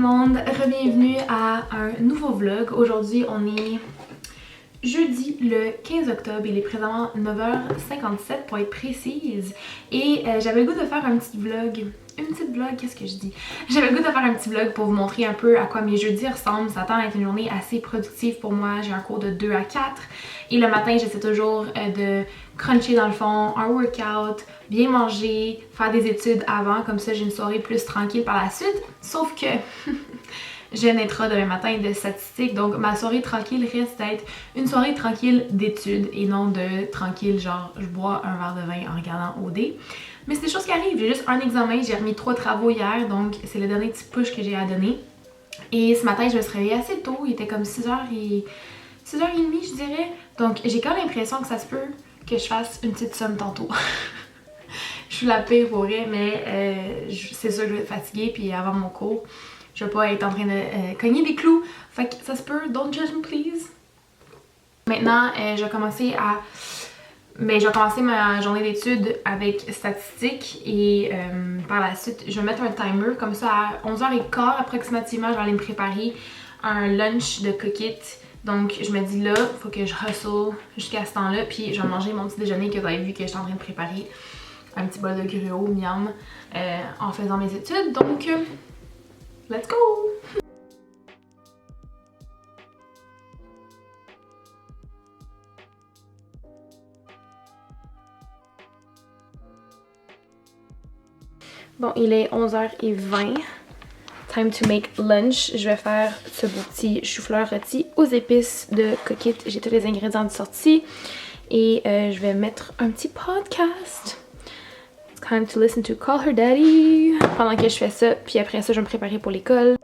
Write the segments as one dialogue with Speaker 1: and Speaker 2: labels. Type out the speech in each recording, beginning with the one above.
Speaker 1: le monde, re-bienvenue à un nouveau vlog. Aujourd'hui on est jeudi le 15 octobre, il est présentement 9h57 pour être précise et j'avais le goût de faire un petit vlog. Qu'est-ce que je dis? J'avais le goût de faire un petit vlog pour vous montrer un peu à quoi mes jeudis ressemblent. Ça tend à être une journée assez productive pour moi. J'ai un cours de 2 à 4 et le matin j'essaie toujours de cruncher dans le fond, un workout, bien manger, faire des études avant, comme ça j'ai une soirée plus tranquille par la suite. Sauf que j'ai un intra demain matin de statistiques, donc ma soirée tranquille risque d'être une soirée tranquille d'études et non de tranquille genre je bois un verre de vin en regardant OD. Mais c'est des choses qui arrivent, j'ai juste un examen, j'ai remis 3 travaux hier, donc c'est le dernier petit push que j'ai à donner. Et ce matin je me suis réveillée assez tôt, il était comme 6h30 je dirais, donc j'ai quand même l'impression que ça se peut que je fasse une petite somme tantôt. Je suis la pire pour vrai, mais c'est sûr que je vais être fatiguée, puis avant mon cours, je vais pas être en train de cogner des clous. Fait que ça se peut, don't judge me please. Maintenant, je vais commencer ma journée d'études avec statistiques et par la suite, je vais mettre un timer. Comme ça, à 11h15 approximativement, je vais aller me préparer un lunch de coquette. Donc, je me dis là, il faut que je hustle jusqu'à ce temps-là. Puis, je vais manger mon petit déjeuner que vous avez vu que je suis en train de préparer. Un petit bol de gruau, miam, en faisant mes études. Donc, let's go! Bon, il est 11h20. Time to make lunch. Je vais faire ce beau petit chou-fleur rôti aux épices de coquette. J'ai tous les ingrédients de sortie. Et je vais mettre un petit podcast. It's time to listen to Call Her Daddy. Pendant que je fais ça, puis après ça, je vais me préparer pour l'école.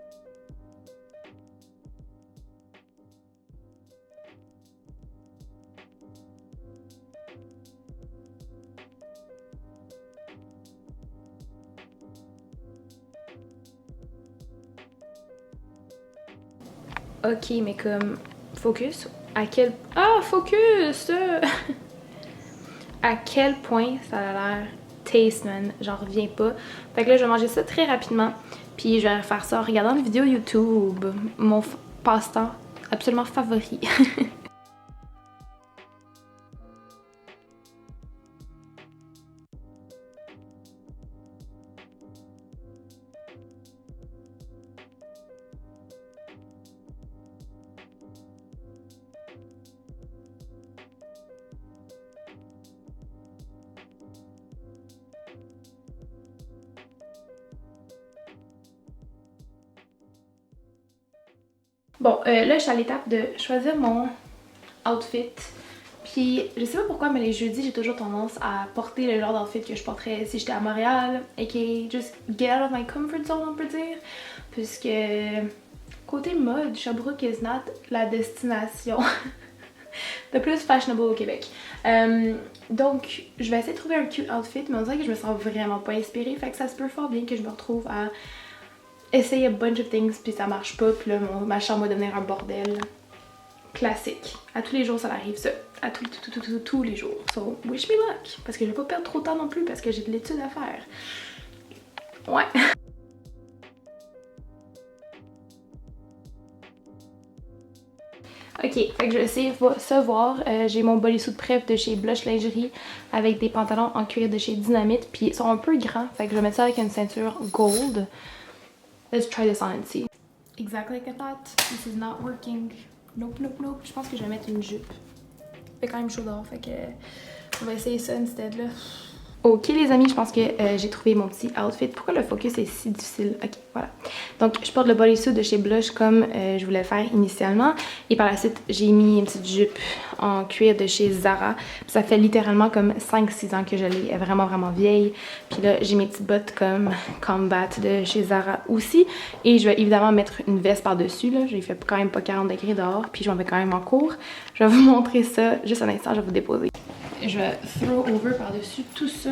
Speaker 1: Ok, mais comme focus à quel... Ah, focus! À quel point ça a l'air taste, man. J'en reviens pas. Fait que là, je vais manger ça très rapidement. Puis je vais faire ça en regardant une vidéo YouTube. Mon passe-temps absolument favori. Bon, là, je suis à l'étape de choisir mon outfit. Puis, je sais pas pourquoi, mais les jeudis, j'ai toujours tendance à porter le genre d'outfit que je porterais si j'étais à Montréal, aka just get out of my comfort zone, on peut dire. Puisque, côté mode, Sherbrooke is not la destination de plus fashionable au Québec. Donc, je vais essayer de trouver un cute outfit, mais on dirait que je me sens vraiment pas inspirée. Fait que ça se peut fort bien que je me retrouve à essayer a bunch of things puis ça marche pas, puis là ma chambre va devenir un bordel. Classique. À tous les jours ça arrive ça. À tous les jours. So wish me luck. Parce que je vais pas perdre trop de temps non plus parce que j'ai de l'étude à faire. Ouais. Ok, fait que je vais essayer de se voir. J'ai mon bodysuit prep de chez Blush Lingerie avec des pantalons en cuir de chez Dynamite. Puis ils sont un peu grands, fait que je vais mettre ça avec une ceinture gold. Let's try this on and see. Exactly like I thought. This is not working. Nope, nope, nope. Je pense que je vais mettre une jupe. Il fait quand même chaud dehors, fait que on va essayer ça instead là. Ok les amis, je pense que j'ai trouvé mon petit outfit. Pourquoi le focus est si difficile? Ok, voilà. Donc je porte le bodysuit de chez Blush comme je voulais faire initialement. Et par la suite, j'ai mis une petite jupe en cuir de chez Zara. Puis ça fait littéralement comme 5-6 ans que je l'ai. Elle est vraiment vraiment vieille. Puis là, j'ai mes petites bottes comme Combat de chez Zara aussi. Et je vais évidemment mettre une veste par-dessus. J'ai fait quand même pas 40 degrés dehors. Puis je m'en vais quand même en cours. Je vais vous montrer ça. Juste un instant, je vais vous déposer. Je vais throw over par-dessus tout ça.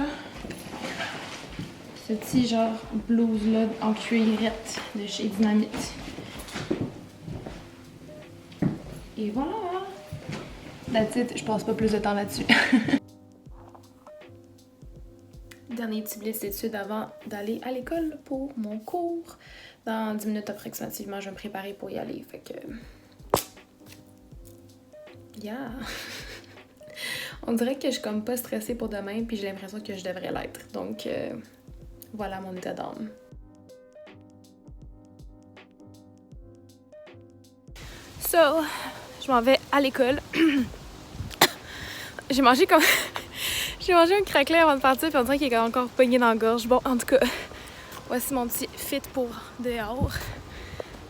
Speaker 1: Ce petit genre blouse là en cuirette de chez Dynamite. Et voilà! That's it, je passe pas plus de temps là-dessus. dernier petit blitz d'études avant d'aller à l'école pour mon cours. Dans 10 minutes approximativement, je vais me préparer pour y aller. Fait que... Yeah! On dirait que je suis comme pas stressée pour demain, puis j'ai l'impression que je devrais l'être. Donc, voilà mon état d'âme. So, je m'en vais à l'école. J'ai mangé comme... J'ai mangé un craquelin avant de partir, puis on dirait qu'il est encore pogné dans la gorge. Bon, en tout cas, voici mon petit fit pour dehors.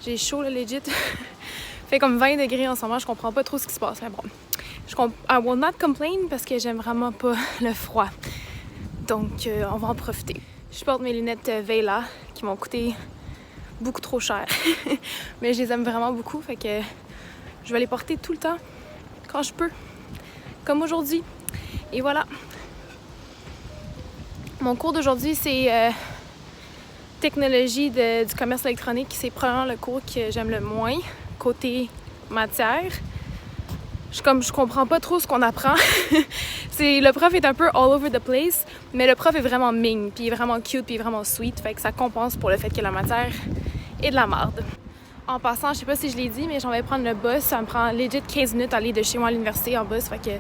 Speaker 1: J'ai chaud, là, legit. Fait comme 20 degrés en ce moment, je comprends pas trop ce qui se passe, mais bon. I will not complain parce que j'aime vraiment pas le froid. Donc, on va en profiter. Je porte mes lunettes Vela qui m'ont coûté beaucoup trop cher. Mais je les aime vraiment beaucoup, fait que je vais les porter tout le temps, quand je peux. Comme aujourd'hui. Et voilà. Mon cours d'aujourd'hui, c'est technologie du commerce électronique. C'est probablement le cours que j'aime le moins, côté matière. Je comprends pas trop ce qu'on apprend. Le prof est un peu all over the place, mais le prof est vraiment mignon, puis il est vraiment cute, puis il est vraiment sweet. Fait que ça compense pour le fait que la matière est de la merde. En passant, je sais pas si je l'ai dit, mais j'en vais prendre le bus. Ça me prend legit 15 minutes à aller de chez moi à l'université en bus. Fait que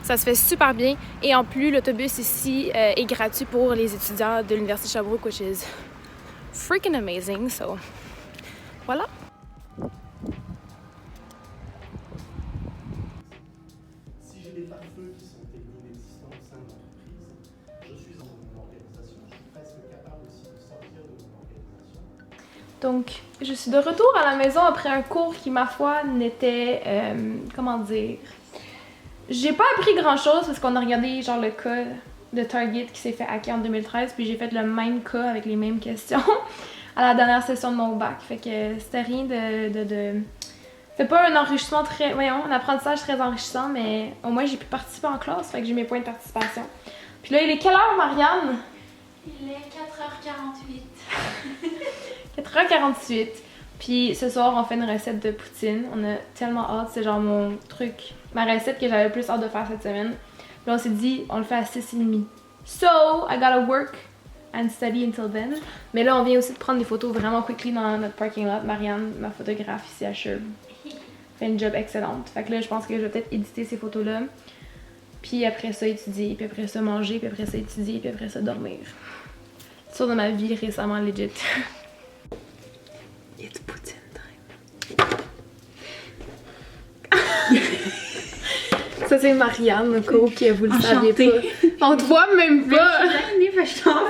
Speaker 1: ça se fait super bien. Et en plus, l'autobus ici est gratuit pour les étudiants de l'Université de Sherbrooke, which is freaking amazing. So, voilà.
Speaker 2: Si j'ai des pare-feux qui sont inexistants au sein de l'entreprise, je suis dans mon organisation. Je suis presque capable aussi de sortir de mon organisation.
Speaker 1: Donc, je suis de retour à la maison après un cours qui, ma foi, n'était... comment dire... J'ai pas appris grand-chose parce qu'on a regardé genre le cas de Target qui s'est fait hacker en 2013, puis j'ai fait le même cas avec les mêmes questions à la dernière session de mon bac. Fait que c'était rien de... C'était pas un enrichissement très... Voyons, un apprentissage très enrichissant, mais au moins j'ai pu participer en classe, fait que j'ai mes points de participation. Puis là, il est quelle heure, Marianne?
Speaker 3: Il est 4h48.
Speaker 1: 4h48. Puis ce soir, on fait une recette de poutine. On a tellement hâte, c'est genre mon truc, ma recette que j'avais le plus hâte de faire cette semaine. Puis on s'est dit, on le fait à 6h30. So, I gotta work and study until then. Mais là, on vient aussi de prendre des photos vraiment quickly dans notre parking lot. Marianne, ma photographe ici à Sherb, fait une job excellente. Fait que là, je pense que je vais peut-être éditer ces photos-là. Puis après ça, étudier. Puis après ça, manger. Puis après ça, étudier. Puis après ça, dormir. C'est sûr de ma vie récemment, legit. It's poutine time. Ça, c'est Marianne, au cas où vous le saviez pas. On te voit même pas!
Speaker 3: Je suis gênée, parce que je t'en